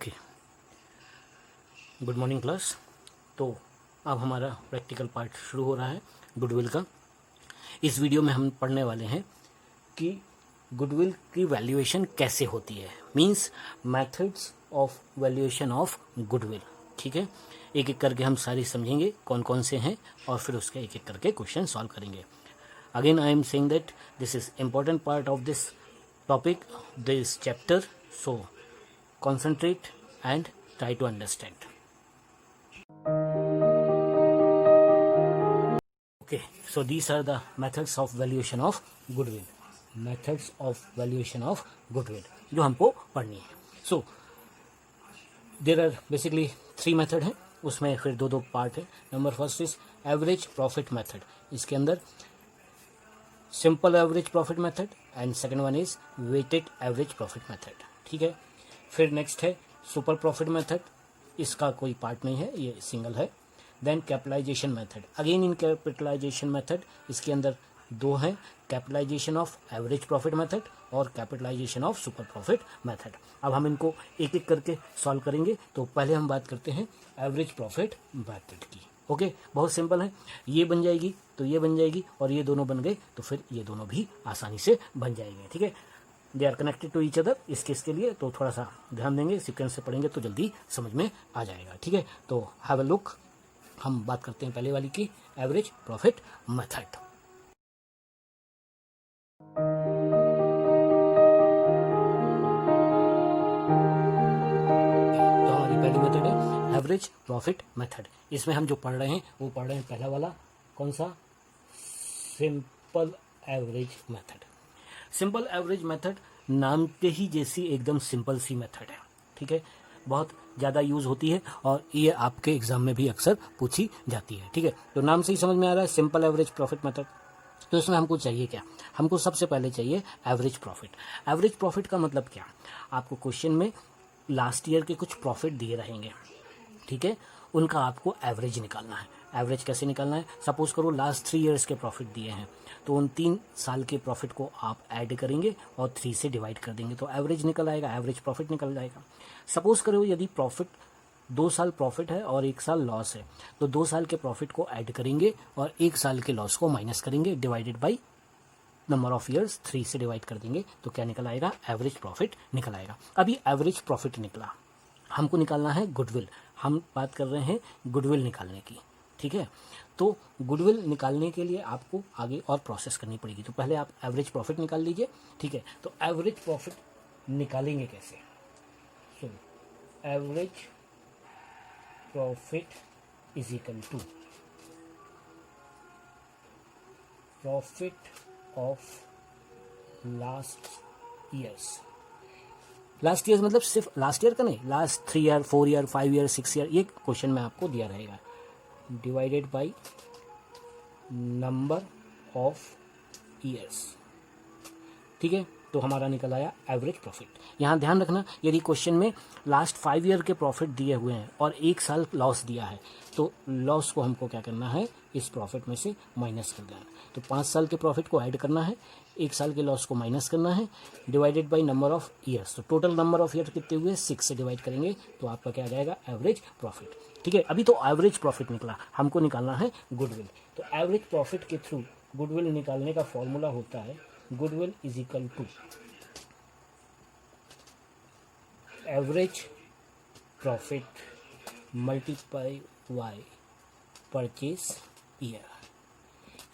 Okay, good morning class. तो अब हमारा प्रैक्टिकल पार्ट शुरू हो रहा है गुडविल का। इस वीडियो में हम पढ़ने वाले हैं कि गुडविल की वैल्यूएशन कैसे होती है, means methods of valuation of goodwill. ठीक है, एक एक करके हम सारी समझेंगे कौन कौन से हैं और फिर उसके एक एक करके क्वेश्चन सॉल्व करेंगे। Again I am saying that this is important part of this topic, this chapter, so concentrate and try to understand. Okay, so these are the methods of valuation of goodwill. Methods of valuation of goodwill जो हमको पढ़नी है. So there are basically 3 method हैं, उसमें फिर दो part है. Number first is average profit method. इसके अंदर simple average profit method and second one is weighted average profit method. ठीक है, फिर नेक्स्ट है सुपर प्रॉफिट मेथड. इसका कोई पार्ट नहीं है, ये सिंगल है. Then capitalisation method. Again in capitalisation method इसके अंदर 2 हैं, capitalisation of average profit method और capitalisation of super profit method. अब हम इनको एक एक करके सॉल्व करेंगे. तो पहले हम बात करते हैं एवरेज प्रॉफिट मेथड की. ओके, बहुत सिंपल है. ये बन जाएगी तो ये बन जाएगी और ये दोनों बन गए तो फिर ये दोनों भी आसानी से बन जाएंगे. ठीक है, they are connected to each other. इस केस के लिए तो थोड़ा सा ध्यान देंगे, सीक्वेंस से पढ़ेंगे तो जल्दी समझ में आ जाएगा. ठीक है, तो हैव अ लुक. हम बात करते हैं पहले वाली की, एवरेज प्रॉफिट मेथड. तो हमारी पहली मेथड है एवरेज प्रॉफिट मेथड. इसमें हम जो पढ़ रहे हैं वो पढ़ रहे हैं पहला वाला, कौन सा, simple average method. Simple average method नाम के ही जैसी एकदम सिंपल सी मेथड है. ठीक है, बहुत ज़्यादा यूज़ होती है और ये आपके एग्जाम में भी अक्सर पूछी जाती है. ठीक है, तो नाम से ही समझ में आ रहा है सिंपल एवरेज प्रॉफिट मेथड. तो इसमें हमको चाहिए क्या, हमको सबसे पहले चाहिए एवरेज प्रॉफिट. एवरेज प्रॉफिट का मतलब क्या, आपको क्वेश्चन में लास्ट ईयर के कुछ प्रॉफिट दिए रहेंगे. ठीक है, उनका आपको एवरेज निकालना है. एवरेज कैसे निकालना है, सपोज करो लास्ट 3 ईयर्स के प्रॉफिट दिए हैं तो उन 3 साल के प्रॉफिट को आप ऐड करेंगे और 3 से डिवाइड कर देंगे तो एवरेज निकल आएगा, एवरेज प्रॉफिट निकल जाएगा. सपोज करो यदि प्रॉफिट 2 साल प्रॉफिट है और 1 साल लॉस है तो 2 साल के प्रॉफिट को ऐड करेंगे और 1 साल के लॉस को माइनस करेंगे, divided by number of years 3 से डिवाइड कर देंगे तो क्या निकल आएगा, एवरेज प्रॉफिट निकल आएगा. अभी एवरेज प्रॉफिट निकला, हमको निकालना है गुडविल. हम बात कर रहे हैं गुडविल निकालने की. ठीक है, तो गुडविल निकालने के लिए आपको आगे और प्रोसेस करनी पड़ेगी. तो पहले आप एवरेज प्रॉफिट निकाल लीजिए. ठीक है, तो एवरेज प्रॉफिट निकालेंगे कैसे, सो average profit is equal to profit of last years. Last year मतलब सिर्फ लास्ट ईयर का नहीं, last 3 year, 4 year, 5 year, 6 year, ये क्वेश्चन में आपको दिया रहेगा, divided by number of years. ठीक है, तो हमारा निकल आया एवरेज प्रॉफिट. यहाँ ध्यान रखना, यदि क्वेश्चन में लास्ट 5 ईयर के प्रॉफिट दिए हुए हैं और 1 साल लॉस दिया है तो लॉस को हमको क्या करना है, इस प्रॉफिट में से माइनस कर देना है. तो 5 साल के प्रॉफिट को ऐड करना है, 1 साल के लॉस को माइनस करना है, divided by number of years. तो टोटल नंबर ऑफ ईयर कितने हुए, 6 से डिवाइड करेंगे तो आपका क्या आ जाएगा, एवरेज प्रॉफिट. ठीक है, अभी तो एवरेज प्रॉफिट निकला, हमको निकालना है गुडविल. तो एवरेज प्रॉफिट के थ्रू गुडविल निकालने का फॉर्मूला होता है goodwill is equal to average profit multiply by purchase year.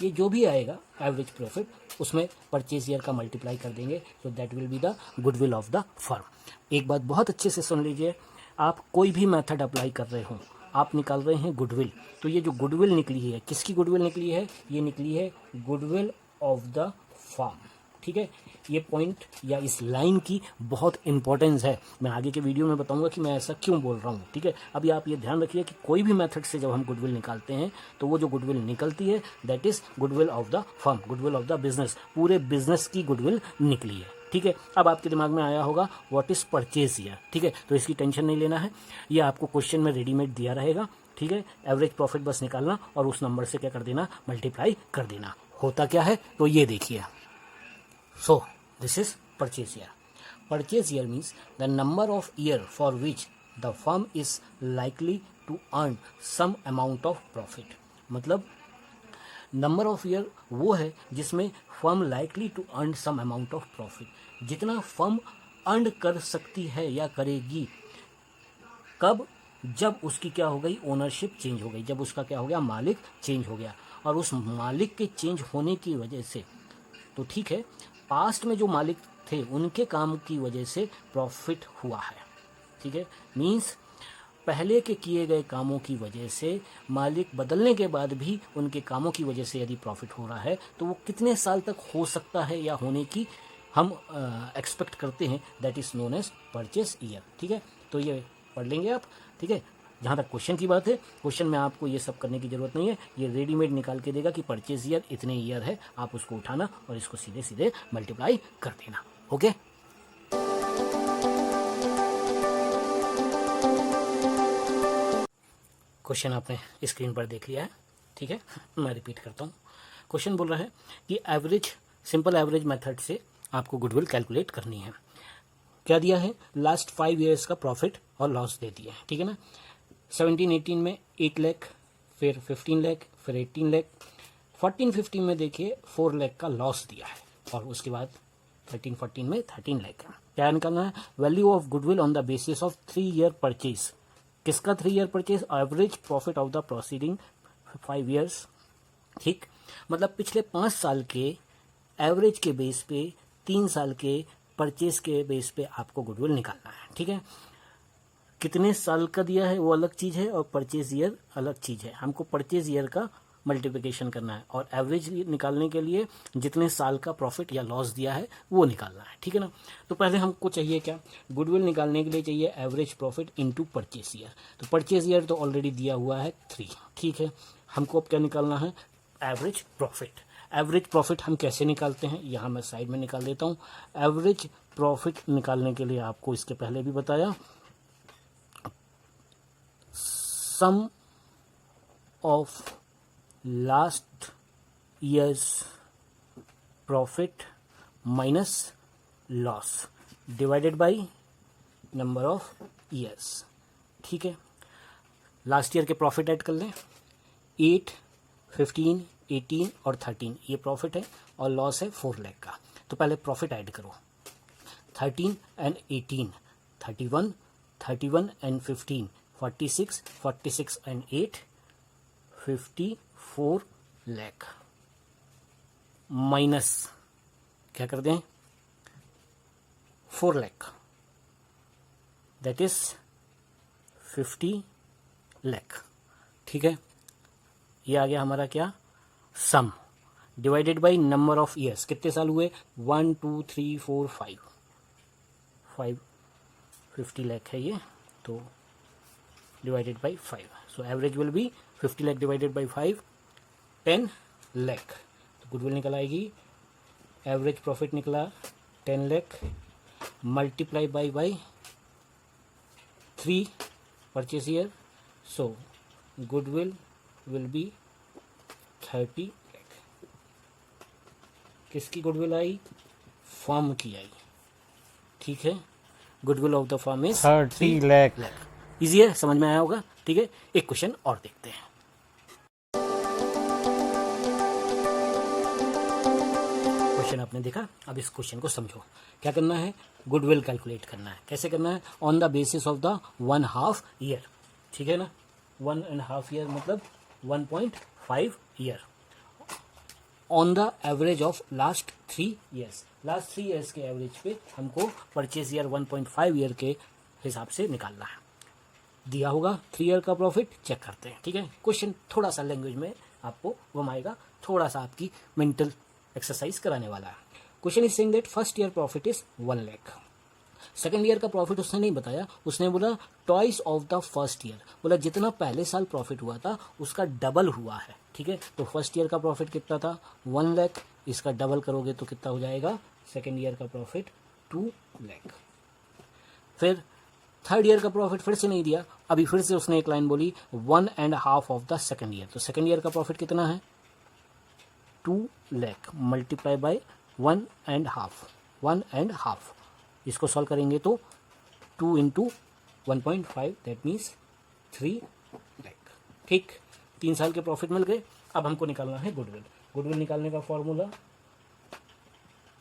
ये जो भी आएगा एवरेज प्रॉफिट, उसमें परचेज ईयर का मल्टीप्लाई कर देंगे, so that will be the goodwill of the firm. एक बात बहुत अच्छे से सुन लीजिए, आप कोई भी मेथड अप्लाई कर रहे हो, आप निकाल रहे हैं गुडविल, तो ये जो गुडविल निकली है, किसकी गुडविल निकली है, ये निकली है गुडविल ऑफ द फर्म. ठीक है, ये पॉइंट या इस लाइन की बहुत इंपॉर्टेंस है. मैं आगे के वीडियो में बताऊंगा कि मैं ऐसा क्यों बोल रहा हूँ. ठीक है, अभी आप ये ध्यान रखिए कि कोई भी मेथड से जब हम गुडविल निकालते हैं तो वो जो गुडविल निकलती है that is goodwill of the firm, goodwill of the business. पूरे बिजनेस की गुडविल निकली है. ठीक है, अब आपके दिमाग में आया होगा व्हाट इज परचेज ईयर. ठीक है, तो इसकी टेंशन नहीं लेना है, ये आपको क्वेश्चन में रेडीमेड दिया रहेगा. ठीक है, एवरेज प्रॉफिट बस निकालना और उस नंबर से क्या कर देना, मल्टीप्लाई कर देना. होता क्या है, तो ये देखिए. So this is purchase year. Purchase year means the number of year for which the firm is likely to earn some amount of profit. मतलब नंबर ऑफ ईयर वो है जिसमें firm likely to earn some amount of profit, जितना firm earn कर सकती है या करेगी। कब? जब उसकी क्या हो गई, ओनरशिप चेंज हो गई, जब उसका क्या हो गया, मालिक चेंज हो गया। और उस मालिक के चेंज होने की वजह से, तो ठीक है, पास्ट में जो मालिक थे उनके काम की वजह से प्रॉफिट हुआ है, ठीक है। मीन्स पहले के किए गए कामों की वजह से, मालिक बदलने के बाद भी उनके कामों की वजह से यदि प्रॉफिट हो रहा है तो वो कितने साल तक हो सकता है या होने की हम एक्सपेक्ट करते हैं, that is known as purchase year, ठीक है। तो ये पढ़ लेंगे आप, ठीक है। जहाँ तक क्वेश्चन की बात है, क्वेश्चन में आपको ये सब करने की ज़रूरत नहीं है, ये रेडीमेड निकाल के देगा कि परचेज ईयर इतने ईयर है, आप उसको उठाना और इसको सीधे सीधे मल्टीप्लाई कर देना। ओके, क्वेश्चन आपने स्क्रीन पर देख लिया है, ठीक है। मैं रिपीट करता हूँ। क्वेश्चन बोल रहा है कि एवरेज, सिंपल एवरेज मेथड से आपको गुडविल कैलकुलेट करनी है। क्या दिया है? लास्ट 5 ईयर्स का प्रॉफिट और लॉस दे दिया है, ठीक है ना। 17-18 में 8 लाख, फिर 15 लाख, फिर 18 लाख, 14-15 में देखिए 4 लाख का लॉस दिया है, और उसके बाद 13-14 में 13 लाख का। क्या निकालना है? Value of goodwill on the basis of 3 year purchase. किसका 3 year purchase? Average profit of the proceeding 5 years, ठीक। मतलब पिछले 5 साल के एवरेज के बेस पे 3 साल के परचेज के बेस पे आपको गुडविल निकालना है, ठीक है। कितने साल का दिया है वो अलग चीज़ है, और परचेज ईयर अलग चीज़ है। हमको परचेज ईयर का मल्टीप्लिकेशन करना है, और एवरेज निकालने के लिए जितने साल का प्रॉफिट या लॉस दिया है वो निकालना है, ठीक है ना। तो पहले हमको चाहिए क्या? गुडविल निकालने के लिए चाहिए average profit into purchase year. तो परचेज ईयर तो ऑलरेडी दिया हुआ है 3, ठीक है। हमको अब क्या निकालना है? Average profit. एवरेज प्रॉफिट हम कैसे निकालते हैं, यहाँ मैं साइड में निकाल देता हूँ। एवरेज प्रॉफिट निकालने के लिए आपको इसके पहले भी बताया, sum of last years profit minus loss divided by number of years, ठीक है। लास्ट ईयर के प्रॉफिट ऐड कर लें, 8, 15, 18 और 13 ये प्रॉफिट है, और लॉस है 4 लाख का। तो पहले प्रॉफिट ऐड करो, 13 and 18, 31, 31 and 15, 46, 46 and 8, 54 lakh, minus क्या कर दें? 4 लाख, दैट इज 50 लाख, ठीक है। ये आ गया हमारा क्या? सम divided by number of years. कितने साल हुए? 1, 2, 3, 4, 5, 50 लाख है ये, तो divided by 5। So average will B 50 lakh divided bye 5, 10 lakh. तो गुडविल निकल आएगी, एवरेज प्रॉफिट निकला 10 lakh, multiply bye 3 purchase year, so goodwill will be 30 lakh. किसकी गुडविल आई? फर्म की आई, ठीक है। Goodwill of the firm is 30 lakh. Easy है, समझ में आया होगा, ठीक है। एक क्वेश्चन और देखते हैं। क्वेश्चन आपने देखा, अब इस क्वेश्चन को समझो। क्या करना है? गुडविल कैलकुलेट करना है। कैसे करना है? On the basis of the 1/2 year, ठीक है ना। 1.5 ईयर मतलब 1.5 year, on the average of last 3 years. Last 3 years के एवरेज पे हमको परचेज ईयर 1.5 ईयर के हिसाब से निकालना है। दिया होगा 3 ईयर का प्रॉफिट, चेक करते हैं, ठीक है। क्वेश्चन थोड़ा सा लैंग्वेज में आपको घुमाएगा, थोड़ा सा आपकी मेंटल एक्सरसाइज कराने वाला है। Question is saying that first year profit is 1 lakh. Second year का प्रॉफिट उसने नहीं बताया, उसने बोला twice of the first year, बोला जितना पहले साल प्रॉफिट हुआ था उसका डबल हुआ है, ठीक है। तो फर्स्ट ईयर का प्रॉफिट कितना था? 1 लाख, इसका डबल करोगे तो कितना हो जाएगा? सेकेंड ईयर का प्रॉफिट 2 लाख। फिर थर्ड ईयर का प्रॉफिट फिर से नहीं दिया, अभी फिर से उसने एक लाइन बोली 1.5 ऑफ द सेकेंड ईयर। तो सेकेंड ईयर का प्रॉफिट कितना है? 2 लाख मल्टीप्लाई बाय 1.5, 1.5। इसको सॉल्व करेंगे तो 2 इंटू 1.5 दैट मीन्स 3 लाख। ठीक, 3 साल के प्रॉफिट मिल गए। अब हमको निकालना है गुडविल। गुडविल निकालने का फॉर्मूला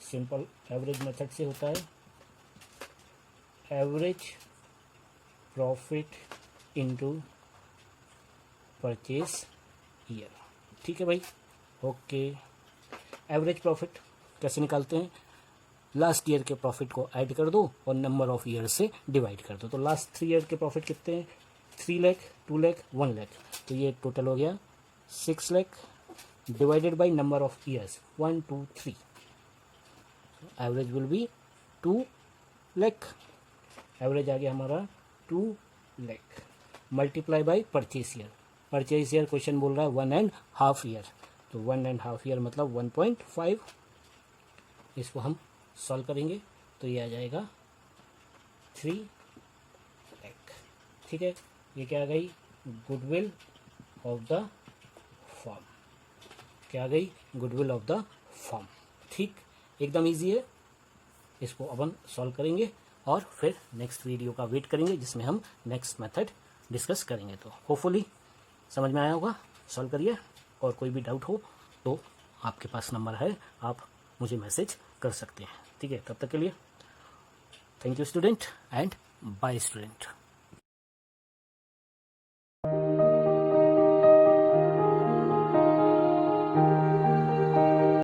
सिंपल एवरेज मेथड से होता है, average profit into purchase year. ठीक है भाई, ओके। एवरेज प्रॉफिट कैसे निकालते हैं? लास्ट ईयर के प्रॉफिट को ऐड कर दो और नंबर ऑफ ईयर से डिवाइड कर दो। तो लास्ट 3 ईयर के प्रॉफिट कितने हैं? 3 लाख, 2 लाख, 1 लाख। तो ये टोटल हो गया 6 lakh divided by number of years 1 2 3। Average will be 2 lakh. Average आ गया हमारा 2 lakh multiply by purchase year. Purchase year question बोल रहा है 1.5 ईयर, तो 1.5 ईयर मतलब 1.5। इसको हम सॉल्व करेंगे तो ये आ जाएगा 3 लाख। ठीक है, ये क्या आ गई? Goodwill of the firm. क्या आ गई? Goodwill of the firm. ठीक, एकदम इजी है। इसको अपन सॉल्व करेंगे और फिर नेक्स्ट वीडियो का वेट करेंगे जिसमें हम नेक्स्ट मेथड डिस्कस करेंगे। तो होपफुली समझ में आया होगा। सॉल्व करिए, और कोई भी डाउट हो तो आपके पास नंबर है, आप मुझे मैसेज कर सकते हैं। ठीक है, तब तक के लिए thank you student and bye student.